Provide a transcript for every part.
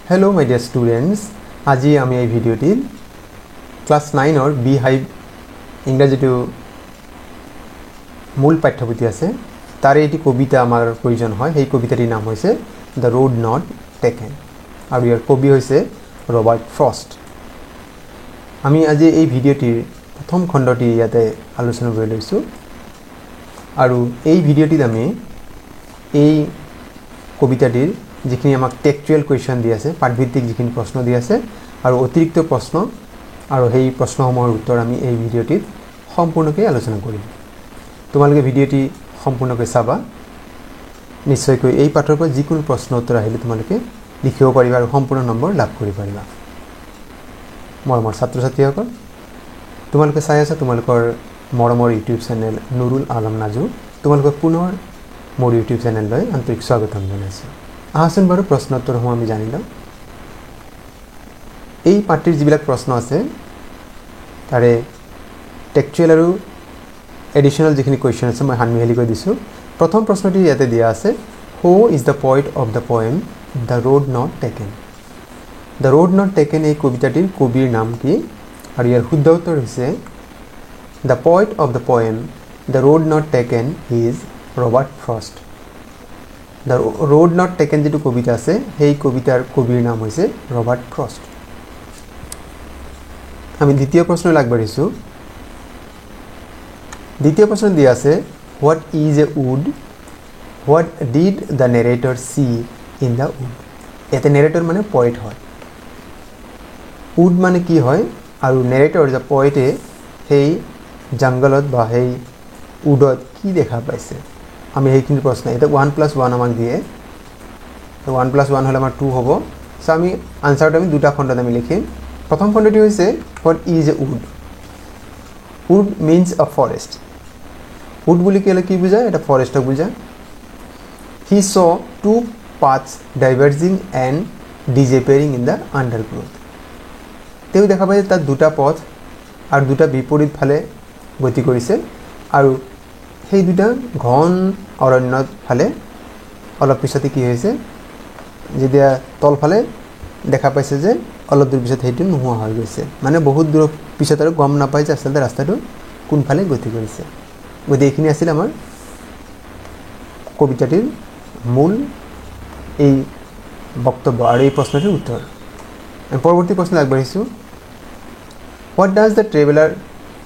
Hello my dear students, আজি আমি এই ভিডিওটি ক্লাস 9 or B Hive ইংরেজি টু মূল পাঠ্যপুথি আছে তার এটি কবিতা আমার প্রয়োজন হয় এই কবিতাটির নাম হইছে দ্য রোড নট টেকেন আর ইয়ার কবি হইছে রবার্ট ফ্রস্ট আমি আজি এই ভিডিওটির প্রথম খণ্ডটি ইয়াতে আলোচনা কৰি লৈছো আৰু এই ভিডিওটিত আমি এই কবিতাটির যিখিনি আমাক টেক্সচুয়াল কোয়েশ্চন দি আছে পাঠভিত্তিক যিখিনি প্রশ্ন দি আছে আর অতিরিক্ত প্রশ্ন আর সেই প্ৰশ্নসমূহৰ উত্তৰ আমি এই ভিডিওটিত সম্পূৰ্ণকৈ আলোচনা কৰিম তোমালোকে ভিডিওটি সম্পূৰ্ণকৈ চাবা নিশ্চয়কৈ এই পাঠৰ পৰা যিকোনো প্ৰশ্ন উত্তৰ আহিলে তোমালোকে লিখিব পাৰিবা আৰু সম্পূৰ্ণ নম্বৰ লাভ কৰিব পাৰিবা মৰমৰ ছাত্ৰ ছাত্ৰীসকল তোমালোকে চাই আছা তোমালোকৰ মৰমৰ ইউটিউব চেনেল নুৰুল আলম নাজু তোমালোকক পুনৰ মোৰ ইউটিউব চেনেললৈ আন্তৰিক স্বাগতম জনাইছোঁ আহাচোন বাৰু প্ৰশ্ন উত্তৰসমূহ আমি জানি লওঁ এই পাঠটিৰ যিবিলাক প্ৰশ্ন আছে তাৰে টেক্সচুৱেল আৰু এডিশনাল যিখিনি কোয়েশ্চন আছে মই হানমিহালি কৈ দিছোঁ প্ৰথম প্ৰশ্নটি ইয়াতে দিয়া আছে who is the poet of the poem the road not taken the road not taken এই কবিতাটিৰ কবিৰ নাম কি আৰু ইয়াৰ শুদ্ধ উত্তৰ হৈছে the poet of the poem the road not taken is Robert Frost the road not taken যেটো কবিতা আছে সেই কবিতাৰ কবিৰ নাম হৈছে ৰবাৰ্ট ফ্ৰষ্ট আমি দ্বিতীয় প্ৰশ্ন আগবাঢ়িছো দ্বিতীয় প্ৰশ্ন দিয়া আছে what is a wood what did the narrator see in the wood এতে নেৰেটৰ মানে পয়েট হয় উড মানে কি হয় আৰু নেৰেটৰ যে পয়েটে সেই জংগলত বা সেই উডত কি দেখা পাইছে আমি এইখিনি প্ৰশ্ন এটা 1+1 আমাক দিয়ে তো 1+1 হলে আমাৰ 2 হ'ব সো আমি আনসাৰটা আমি দুটা খণ্ডত আমি লিখিম প্ৰথম খণ্ডটি হৈছে what is a wood wood means a forest wood বুলি ক'লে কি বুজায় এটা ফৰেষ্টক বুজায় he saw two paths diverging and disappearing in the undergrowth তেও দেখা পায় তার দুটা পথ আর দুটা বিপরীত ফালে গতি কৰিছে আৰু সেই দুটা ঘন অৰণ্যত ফালে অলপ পিছতে কি হৈছে যেতিয়া তলফালে দেখা পাইছে যে অলপ দূৰ পিছত হেইটো নোহোৱা হৈ গৈছে মানে বহুত দূৰ পিছত আৰু গম নাপায় যে আসলে ৰাস্তাটো কোনফালে গতি কৰিছে গতি এইখিনি আছিল আমাৰ কবিতাটিৰ মূল এই বক্তব্য আৰু এই প্ৰশ্নটিৰ উত্তৰ পৰৱৰ্তী প্ৰশ্ন আগবাঢ়িছো what does the traveller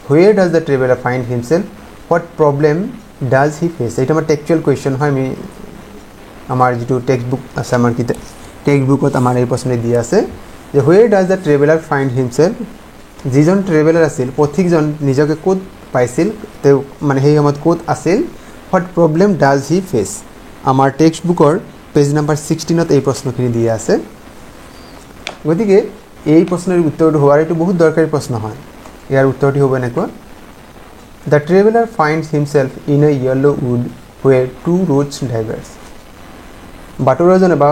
where does the traveler find himself what problem does he face এটা আমাৰ টেক্সচুৱেল কোয়েশ্চন হয় আমি আমাৰ যেটো টেক্সট বুক আছে আমাৰ কি টেক্সট বুকত আমাৰ এই প্ৰশ্ন দিয়া আছে যে where does the traveler find himself যিজন ট্ৰেভেলাৰ আছিল পথিকজন নিজকে ক'ত পাইছিল তে মানে সেই সময়ত ক'ত আছিল what problem does he face আমাৰ টেক্সট বুকৰ পেজ নম্বৰ 16 ত এই প্ৰশ্নখিনি দিয়া আছে গতিকে এই প্ৰশ্নৰ উত্তৰটো হোৱাৰ এটো বহুত দৰকাৰী প্ৰশ্ন হয় ইয়াৰ উত্তৰটি হ'ব এনেকুৱা The traveler finds himself in a yellow wood where two roads diverge. বাটুৰাজনে বা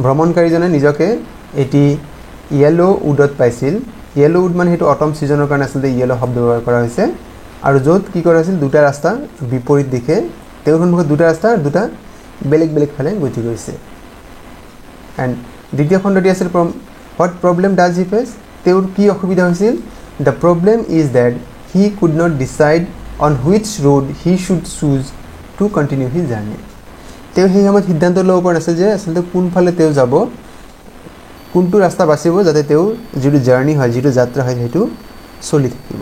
ভ্ৰমণকাৰীজনে নিজকে এটি ইয়েলো উডত পাইছিল ইয়েলো উড মানে হেতু অটম সিজনৰ কাৰণে আছিল ইয়েলো শব্দ ব্যৱহাৰ কৰা হৈছে আৰু য'ত কি কৰা আছিল দুটা ৰাস্তা বিপৰীত দিশে তেওঁৰ সন্মুখত দুটা ৰাস্তা দুটা বেলেগ বেলেগ ফালে গতি কৰিছে এন্ড দ্বিতীয় খণ্ডটি আছিল what problem does he face তেওঁৰ কি অসুবিধা হৈছিল the problem is that he could not decide on which road he should choose to continue his journey তেও সেই সময়ত সিদ্ধান্ত ল'ব পৰা নাছিল যে আসলে কোন ফালে তেও যাব কোনটো ৰাস্তা বাছিব যাতে তেও যেটো জাৰ্নি হয় যেটো যাত্ৰা হয় হেতু চলি থাকিব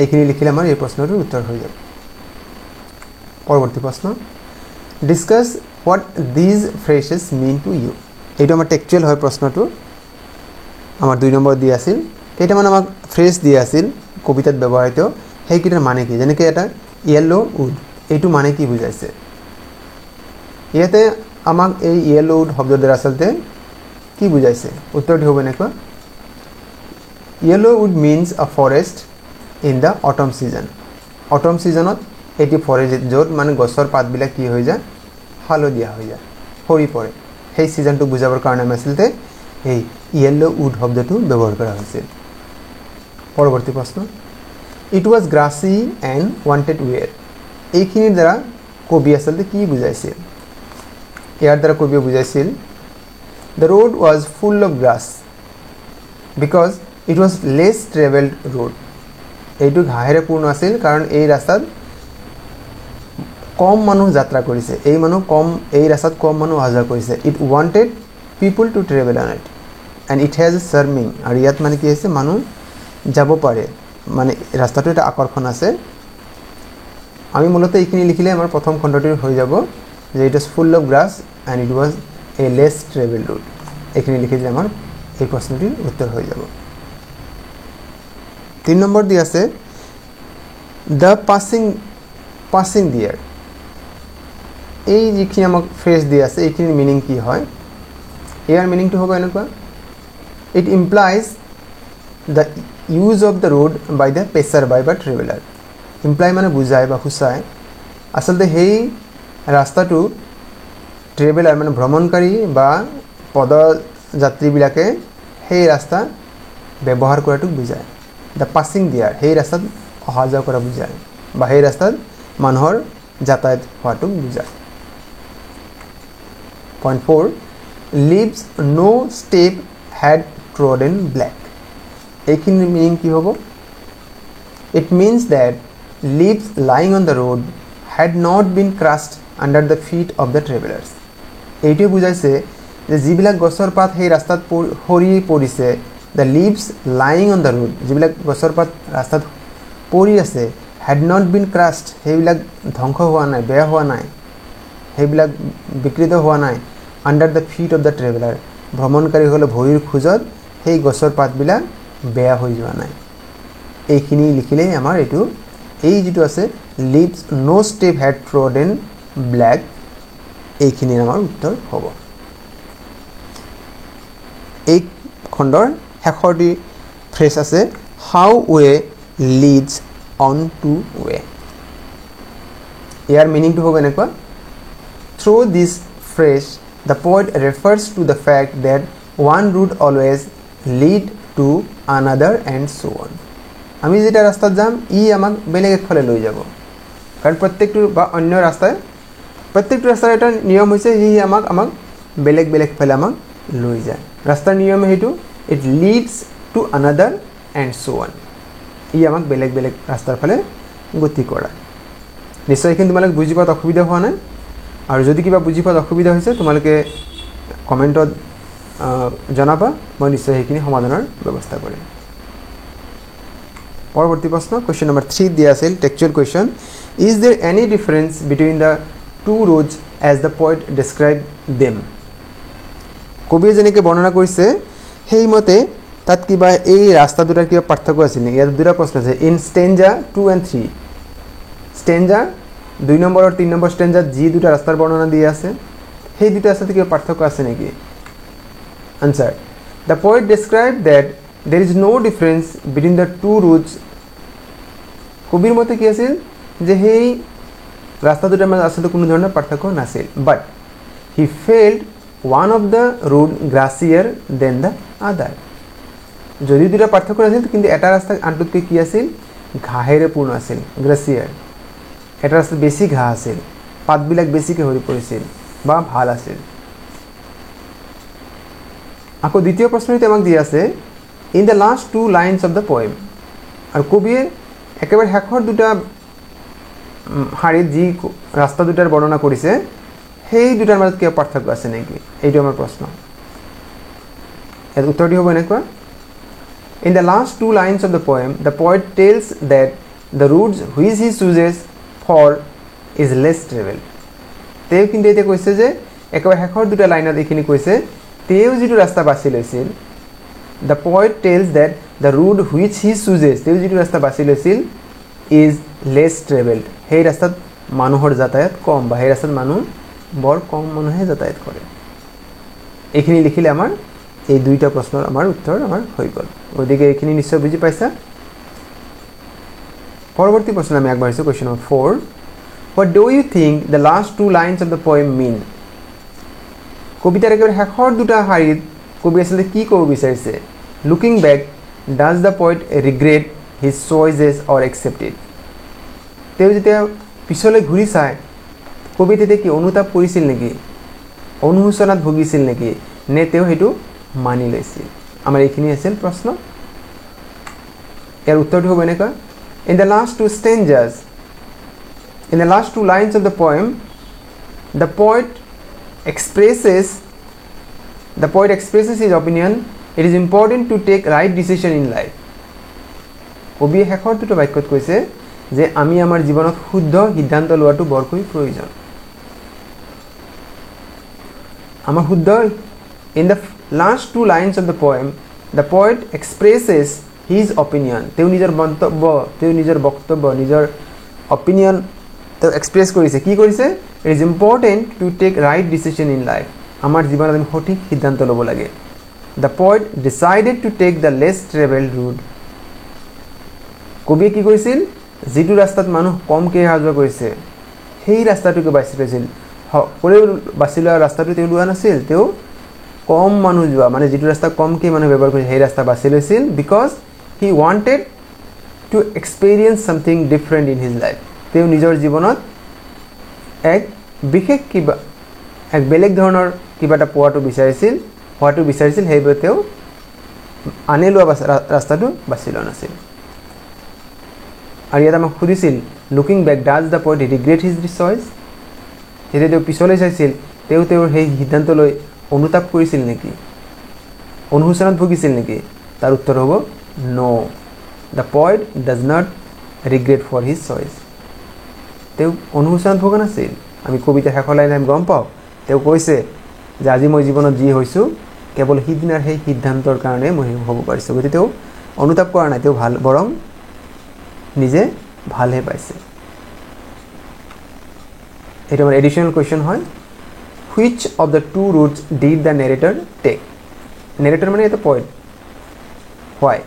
এইখিনি লিখিলে আমাৰ এই প্ৰশ্নৰ উত্তৰ হৈ যাব পৰৱৰ্তী প্ৰশ্ন discuss what these phrases mean to you এইটো আমাৰ টেক্সচুৱেল হয় প্ৰশ্নটো আমাৰ 2 নম্বৰ দি আছিল কেইটামান আমাক ফ্ৰেজ দি আছিল কবিতাত ব্যৱহৃত হেইকিটাৰ মানে কি যেনেকৈ এটা ইয়েলো উড এইটো মানে কি বুজাইছে ইয়াতে আমাক এই ইয়েলো উড শব্দৰ আসলতে কি বুজাইছে উত্তৰটি হ'ব এনেকুৱা yellow wood means a forest in the autumn season autumn সিজনত এটি ফৰেষ্ট য'ত মানে গছৰ পাতবিলাক কি হৈ যায় হালধীয়া হৈ যায় সৰি পৰে সেই সিজনটো বুজাবৰ কাৰণে আসলতে এই ইয়েলো উড শব্দটো ব্যৱহাৰ কৰা হৈছিল পৰৱৰ্তী প্ৰশ্ন It was grassy and wanted wear এইখিনিৰ দ্বাৰা কবি আসলতে কি বুজাইছিল ইয়াৰ দ্বাৰা কবি বুজাইছিল The road was full of grass because it was less traveled road. এইটো ঘাঁহেৰে পূৰ্ণ আছিল কাৰণ এই ৰাস্তাত কম মানুহ যাত্ৰা কৰিছে এই ৰাস্তাত কম মানুহ অহা যোৱা কৰিছে It wanted people to travel on it and it has a charming আৰু ইয়াত মানে কি আছে মানুহ যাব পাৰে মানে ৰাস্তাটো এটা আকৰ্ষণ আছে আমি মূলত এইখিনি লিখিলে আমাৰ প্ৰথম খণ্ডটো হৈ যাব যে it was full of grass and it was a less traveled road এইখিনি লিখিলে আমাৰ এই প্ৰশ্নটিৰ উত্তৰ হৈ যাব 3 নম্বৰ দি আছে the passing there এই যিখিনি আমাক ফ্ৰেজ দি আছে এইখিনি মিনিং কি হয় ইয়াৰ মিনিংটো হ'ব এনেকুৱা it implies the use of the road by the passerby বা traveler imply মানে বুজায় বা খুচায় আসলতে সেই ৰাস্তাটো ট্ৰেভেলাৰ মানে ভ্ৰমণকাৰী বা পদযাত্ৰীবিলাকে সেই ৰাস্তা ব্যৱহাৰ কৰাটো বুজায় the passing there সেই ৰাস্তাত অহা যোৱা কৰা বুজায় বা সেই ৰাস্তাত মানুহৰ যাতায়াত হোৱাটো বুজায় Point 4 leaves no step had trodden black এইখিনি মিনিং কি হ'ব It means that leaves lying on the road had not been crushed under the feet of the travelers এইটোৱে বুজাইছে যে যিবিলাক গছৰ পাত সেই ৰাস্তাত সৰি পৰিছে the leaves lying on the road যিবিলাক গছৰ পাত ৰাস্তাত পৰি আছে had not been crushed সেইবিলাক ধ্বংস হোৱা নাই বেয়া হোৱা নাই সেইবিলাক বিকৃত হোৱা নাই under the feet of the traveler ভ্ৰমণকাৰী হলে ভৰিৰ খুজত সেই গছৰ পাতবিলাক বেয়া হৈ যোৱা নাই এইখিনি লিখিলে আমাৰ এটো এই যেটো আছে leaves no step had trodden black এইখিনি আমাৰ উত্তৰ হ'ব এই খণ্ডৰ শেষৰটি ফ্ৰেজ আছে how way leads on to way ইয়াৰ মিনিংটো হ'ব এনেকুৱা through this phrase the poet refers to the fact that one route always lead to another and so on আমি যেটা ৰাস্তাত যাম ই আমাক বেলেগ একফালে লৈ যাব কাৰণ প্ৰত্যেকটো বা অন্য ৰাস্তায় প্ৰত্যেকটো ৰাস্তাৰ এটা নিয়ম হৈছে ই আমাক বেলেগ বেলেগ ফালে আমাক লৈ যায় ৰাস্তাৰ নিয়ম হেতু it leads to another and so on ই আমাক বেলেগ বেলেগ ৰাস্তাৰ ফালে গতি কৰা নিশ্চয় কিন্তু তোমালোক বুজি পাত অসুবিধা হোৱা নাই আৰু যদি কিবা বুজি পাত অসুবিধা হৈছে তোমালোকে কমেন্টত জনাবা মই নিশ্চয় এইখিনি সমাধানৰ ব্যৱস্থা কৰিম পৰৱৰ্তী প্ৰশ্ন কোৱেশ্চন নম্বৰ 3 দিয়া আছিল টেক্সচুৱেল question is there any difference between the two roads as the poet described them কবিয়ে যেনেকৈ বৰ্ণনা কৰিছে সেইমতে তাত কিবা এই ৰাস্তা দুটাৰ কিবা পাৰ্থক্য আছে নেকি ইয়াত দুটা প্ৰশ্ন আছে in stanza 2 and 3 stanza 2 number আৰু 3 নম্বৰ stanza যি দুটা ৰাস্তাৰ বৰ্ণনা দিয়া আছে সেই দুটা ৰাস্তাতে কিবা পাৰ্থক্য আছে নেকি answer the poet described that there is no difference between the two routes কবিৰ মতে কি আছিল যে সেই ৰাস্তা দুটাৰ মাজত আসলে কোনো ধৰণৰ পাৰ্থক্য নাছিল but he felt one of the road grassier than the other যদি দুটা পাৰ্থক্য আছিল কিন্তু এটা ৰাস্তা আনটোতকৈ কি আছিল ঘাঁহেৰে পূৰ্ণ আছিল গ্ৰাছিয়াৰ এটা ৰাস্তা বেছি ঘাঁহ আছিল পাতবিলাক বেছিকৈ হৰি পৰিছিল বা ভাল আছিল আকৌ দ্বিতীয় প্ৰশ্নটো আমাক দিয়া আছে in the last two lines of the poem আৰু কবিয়ে একেবাৰে শেষৰ দুটা শাৰীত যি ৰাস্তা দুটাৰ বৰ্ণনা কৰিছে সেই দুটাৰ মাজত কি পাৰ্থক্য আছে নেকি এইটো আমাৰ প্ৰশ্ন এৰ উত্তৰটি হ'ব এনেকুৱা in the last two lines of the poem the poet tells that the routes which he chooses for is less traveled তেও কিন্তু এতে কৈছে যে একেবাৰে শেষৰ দুটা লাইনত এইখিনি কৈছে তেও যেটো ৰাস্তা বাছি লৈছিল the poet tells that the route which he chooses তেও যেটো ৰাস্তা বাছি লৈছিল is less traveled সেই ৰাস্তাত মানুহৰ যাতায়াত কম বা সেই ৰাস্তাত মানুহ বৰ কম মানুহে যাতায়াত কৰে এইখিনি লিখিলে আমাৰ এই দুইটা প্ৰশ্নৰ আমাৰ উত্তৰ আমাৰ হৈ গল গতিকে এইখিনি নিশ্চয় বুজি পাইছা পৰৱৰ্তী প্ৰশ্ন আমি আগবাঢ়িছো question number 4 what do you think the last two lines of the poem mean কবিতাৰ একেবাৰে শেষৰ দুটা শাৰীত কবি আসলে কি ক'ব বিচাৰিছে looking back does the poet regret his choices or accept it তেও যেতিয়া পিছলৈ ঘূৰি চায় কবিতাতে কি অনুতাপ কৰিছিল নেকি অনুশোচনাত ভুগিছিল নেকি নে তেওঁ হেতু মানি লৈছিল আমাৰ এইখিনি আছিল প্ৰশ্ন ইয়াৰ উত্তৰটো হ'ব এনেকা in the last two stanzas in the last two lines of the poem the poet expresses his opinion it is important to take right decision in life কবি হেখৰ দুটো বাক্যত কৈছে যে আমি আমাৰ জীৱনত শুদ্ধ সিদ্ধান্ত লোৱাটো বৰকৈ প্ৰয়োজন আমাৰ শুদ্ধ in the last two lines of the poem the poet expresses his opinion তেওঁ নিজৰ মন্তব্য তেওঁ নিজৰ বক্তব্য নিজৰ opinion তেওঁ এক্সপ্ৰেছ কৰিছে কি কৰিছে it is important to take right decision in life আমাৰ জীৱনত আমি সঠিক সিদ্ধান্ত ল'ব লাগে the poet decided to take the less traveled route কবি কি কৰিছিল যেটো ৰাস্তাত মানুহ কমকে হাজা কৰিছে সেই ৰাস্তাটোকে বাছি লৈছিল কৰে বাছি লোৱা ৰাস্তাটো তেওঁ লোৱা নাছিল তেওঁ কম মানুহ যোৱা মানে যেটো ৰাস্তা কমকে মানুহ ব্যৱহাৰ কৰিছে সেই ৰাস্তা বাছি লৈছিল because he wanted to experience something different in his life তেওঁ নিজৰ জীৱনত এক বিশেষ কিবা এক বেলেগ ধৰণৰ কিবাটা পোৱাটো বিচাৰিছিল হেইবে তেওঁ আনে লোৱা ৰাস্তাটো বাছি লোৱা নাছিল আৰু ইয়াত আমাক খুদিছিল looking back does the poet regret his choice যেতিয়া তেওঁ পিছলৈ চাইছিল তেওঁ সেই সিদ্ধান্ত লৈ অনুতাপ কৰিছিল নেকি অনুশোচনাত ভুগিছিল নেকি তাৰ উত্তৰ হ'ব no the poet does not regret for his choice তেওঁ অনুশোচনাত ভোগা নাছিল আমি কবিতা শেষৰ লাইন আমি গম পাওঁ তেওঁ কৈছে যে আজি মই জীৱনত যি হৈছো কেৱল সিদিনাৰ সেই সিদ্ধান্তৰ কাৰণে মই হ'ব পাৰিছো গতিকে তেওঁ অনুতাপ কৰা নাই তেওঁ ভাল বৰং নিজে ভালহে পাইছে এটা আমাৰ এডিশনাল কোৱেশ্চন হয় which of the two routes did the narrator take narrator মানে এটা পয়েট why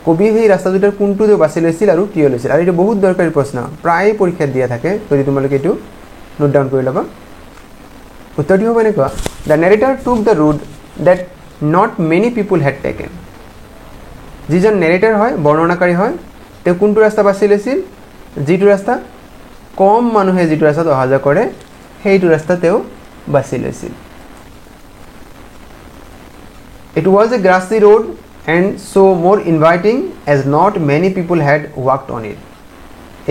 কবি সেই ৰাস্তা দুটাৰ কোনটো তেওঁ বাছি লৈছিল আৰু কিয় লৈছিল আৰু এটা বহুত দৰকাৰী প্ৰশ্ন প্ৰায় পৰীক্ষাত দিয়া থাকে যদি তোমালোকে এটো নোট ডাউন কৰি লবা উত্তৰটো হ'ব এনেকুৱা the narrator took the route that not many people had taken যিজন narrator হয় বৰ্ণনাকাৰী হয় তেওঁ কোনটো ৰাস্তা বাছি লৈছিল যেটো ৰাস্তা কম মানুহে যেটো ৰাস্তাত অহাজা কৰে সেইটো ৰাস্তা তেওঁ বাছি লৈছিল it was a grassy road and so more inviting as not many people had walked on it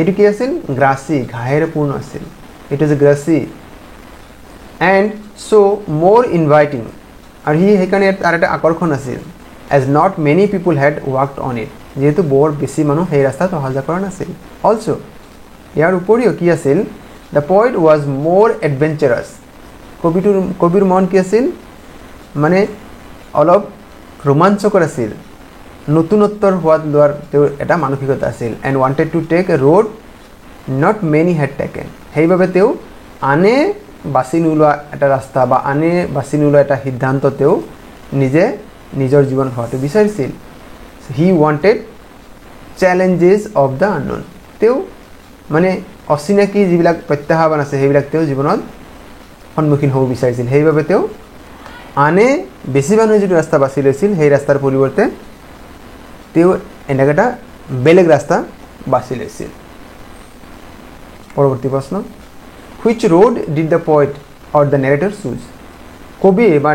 etu ki asil grassy ghaere purno asil it was a grassy and so more inviting ar hi hekane ar eta akorkhon asil as not many people had walked on it jehetu bor beshi manu hei rasta to haja kora nasil also yar uporiyo ki asil the poet was more adventurous kobir mon ki asil mane অলপ रोमांचकर আছিল নতুনত্বৰ হোৱাত লোৱাৰ তেওঁৰ এটা মানসিকতা আছিল and wanted to take a road not many had taken সেইভাবে তেওঁ আনে বাছি নোলোৱা এটা ৰাস্তা বা আনে বাছি নোলোৱা এটা সিদ্ধান্ত তেওঁ নিজে নিজৰ জীৱন হোৱাটো বিচাৰিছিল he wanted challenges of the unknown তেওঁ মানে অচিনাকি যিবিলাক প্ৰত্যাহ্বান আছে সেইবিলাক তেওঁ জীৱনত সন্মুখীন হ'ব বিচাৰিছিল সেইভাবে তেওঁ আনে বেছি মানুহে যেটো ৰাস্তা বাছি লৈছিল সেই ৰাস্তাৰ পৰিৱৰ্তে তেওঁ এনেকাটা বেলেগ ৰাস্তা বাছি লৈছিল পৰৱৰ্তী প্ৰশ্ন which road did the poet or the narrator choose কবি বা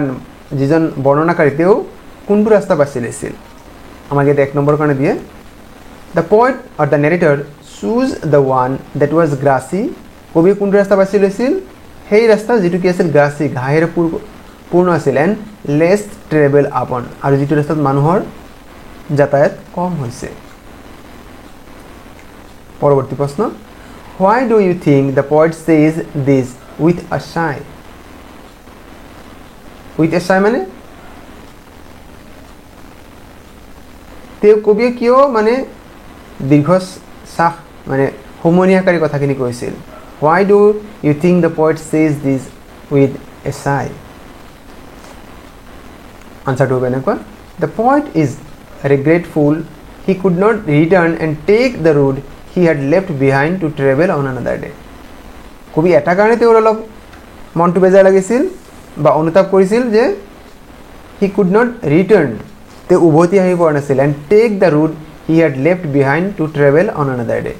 যিজন বৰ্ণনাকাৰী তেওঁ কোনটো ৰাস্তা বাছি লৈছিল আমাক এটা এক নম্বৰ কাৰণে দিয়ে the poet or the narrator choose the one that was grassy কবি কোনটো ৰাস্তা বাছি লৈছিল সেই ৰাস্তা যেটো কি আছিল grassy ঘাহেৰে পূৰ্ণ আছিল and less travel upon আৰু যেটো ৰাস্তাত মানুহৰ যাতায়াত কম হৈছে পৰৱৰ্তী প্ৰশ্ন why do you think the poet says this with a sigh মানে তেওঁ কবি কিয় মানে দীৰ্ঘশ্বাস মানে হোমনিয়াকাৰী কথাখিনি কৈছিল why do you think the poet says this with a sigh answer to benekwa the poet is regretful he could not return and take the road he had left behind to travel on another day কবি এটা কাৰণে তেওঁ অলপ মনটো বেজাৰ লাগিছিল বা অনুতাপ কৰিছিল যে he could not return তে উভতি আহি পৰা নাছিল and take the road he had left behind to travel on another day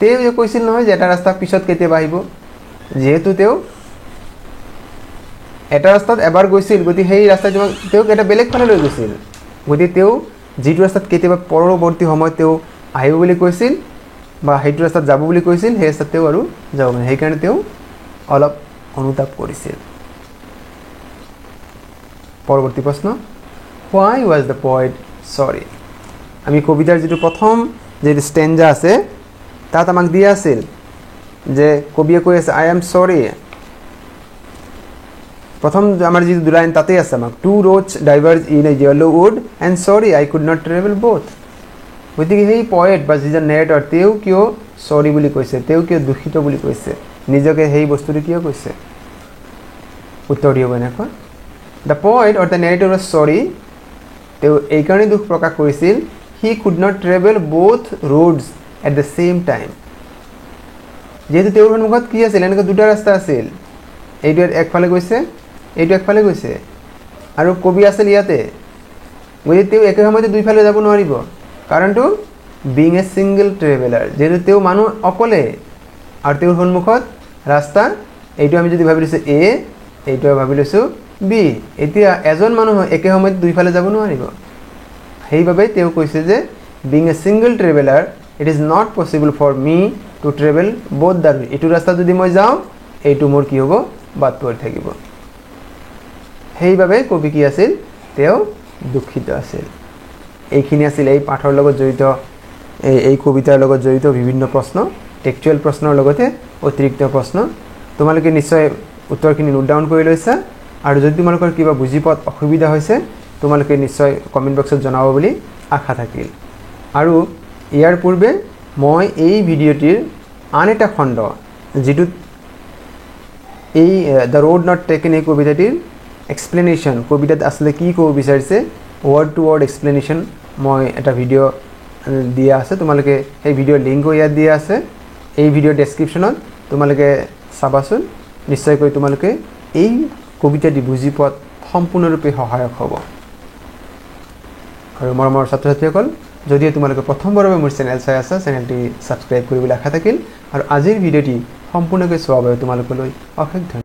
তেওঁ যে কৈছিল নহয় যে এটা ৰাস্তা পিছত কেতিয়া আহিব যেহেতু তেওঁ এটা ৰাস্তাত এবাৰ গৈছিল গতি সেই ৰাস্তাত তেওঁক এটা বেলেগ ফালে লৈ গৈছিল গতি তেওঁ যিটো ৰাস্তাত কেতিয়াবা পৰৱৰ্তী সময়ত তেওঁ আহিব বুলি কৈছিল বা সেইটো ৰাস্তাত যাব বুলি কৈছিল সেই ৰাস্তাত তেওঁ আৰু যাব মানে সেইকাৰণে তেওঁ অলপ অনুতাপ কৰিছিল পৰৱৰ্তী প্ৰশ্ন why was the poet sorry আমি কবিতাৰ যেটো প্ৰথম যে স্ট্যান্জা আছে তাত আমাক দিয়া আছিল যে কবিয়ে কৈ আছে I am sorry প্রথম আমার যে দু লাইন তাতে আছে আমাক two roads diverge in a yellow wood and sorry I could not travel both গতিকে সেই পয়েট বা যিজন নেৰেটৰ তেও কিয় সৰি বুলি কৈছে তেও কিয় দুখিত বুলি কৈছে নিজকে সেই বস্তুটো কিয় কৈছে উত্তৰ দিব এনেকৈ the poet or the narrator was sorry তেও এই কাৰণে দুখ প্ৰকাশ কৰিছিল he could not travel both roads at the same time যেহেতু তেওঁৰ সন্মুখত কি আছিল এনেকৈ দুটা ৰাস্তা আছিল এইটো একফালে গৈছে এইটো একফালে গৈছে আৰু কবি আছিল ইয়াতে গতিকে তেওঁ একে সময়তে দুইফালে যাব নোৱাৰিব কাৰণটো বিং এ সিঙ্গল ট্ৰেভেলাৰ যেহেতু তেওঁ মানুহ অকলে আৰু তেওঁৰ সন্মুখত ৰাস্তা এইটো আমি যদি ভাবি লৈছো এ এইটো ভাবি লৈছো বি এতিয়া এজন মানুহ একে সময়তে দুইফালে যাব নোৱাৰিব সেইবাবে তেওঁ কৈছে যে being a single traveller it is not possible for me to travel both the এইটো ৰাস্তা যদি মই যাওঁ এইটো মোৰ কি হ'ব বাদ পৰি থাকিব সেইবাবে কবি কি আছিল তেওঁ দুখিত আছিল এইখিনি আছিল এই পাঠৰ লগত জড়িত এই কবিতাৰ লগত জড়িত বিভিন্ন প্ৰশ্ন টেক্সচুৱেল প্ৰশ্নৰ লগতে অতিৰিক্ত প্ৰশ্ন তোমালোকে নিশ্চয় উত্তৰখিনি নোট ডাউন কৰি লৈছা আৰু যদি তোমালোকৰ কিবা বুজি পোৱাত অসুবিধা হৈছে তোমালোকে নিশ্চয় কমেন্ট বক্সত জনাব বুলি আশা থাকিল আৰু ইয়াৰ পূৰ্বে মই এই ভিডিঅ'টিৰ আন এটা খণ্ড যেটো এই দ্য ৰোড নট টেকেন এই কবিতাটিৰ এক্সপ্লেনেশ্যন কবিতাত আসলে কি ক'ব বিচাৰিছে ওয়াৰ্ড টু ওয়াৰ্ড এক্সপ্লেনেশ্যন মই এটা ভিডিঅ' দিয়া আছে তোমালোকে এই ভিডিঅ'ৰ লিংকও ইয়াত দিয়া আছে এই ভিডিঅ'ৰ ডেসক্ৰিপশ্যনত তোমালোকে চাবাচোন নিশ্চয়কৈ তোমালোকে এই কবিতাটি বুজি পোৱাত সম্পূৰ্ণৰূপে সহায়ক হ'ব আৰু মৰমৰ ছাত্ৰ-ছাত্ৰীসকল যদি তোমালোকে প্ৰথমবাৰৰ বাবে মোৰ চেনেল চাই আছা চেনেলটি সাবস্ক্ৰাইব কৰিবলৈ আশা থাকিল আৰু আজিৰ ভিডিঅ'টি সম্পূৰ্ণকৈ চোৱাৰ বাবে তোমালোকলৈ অশেষ ধন্যবাদ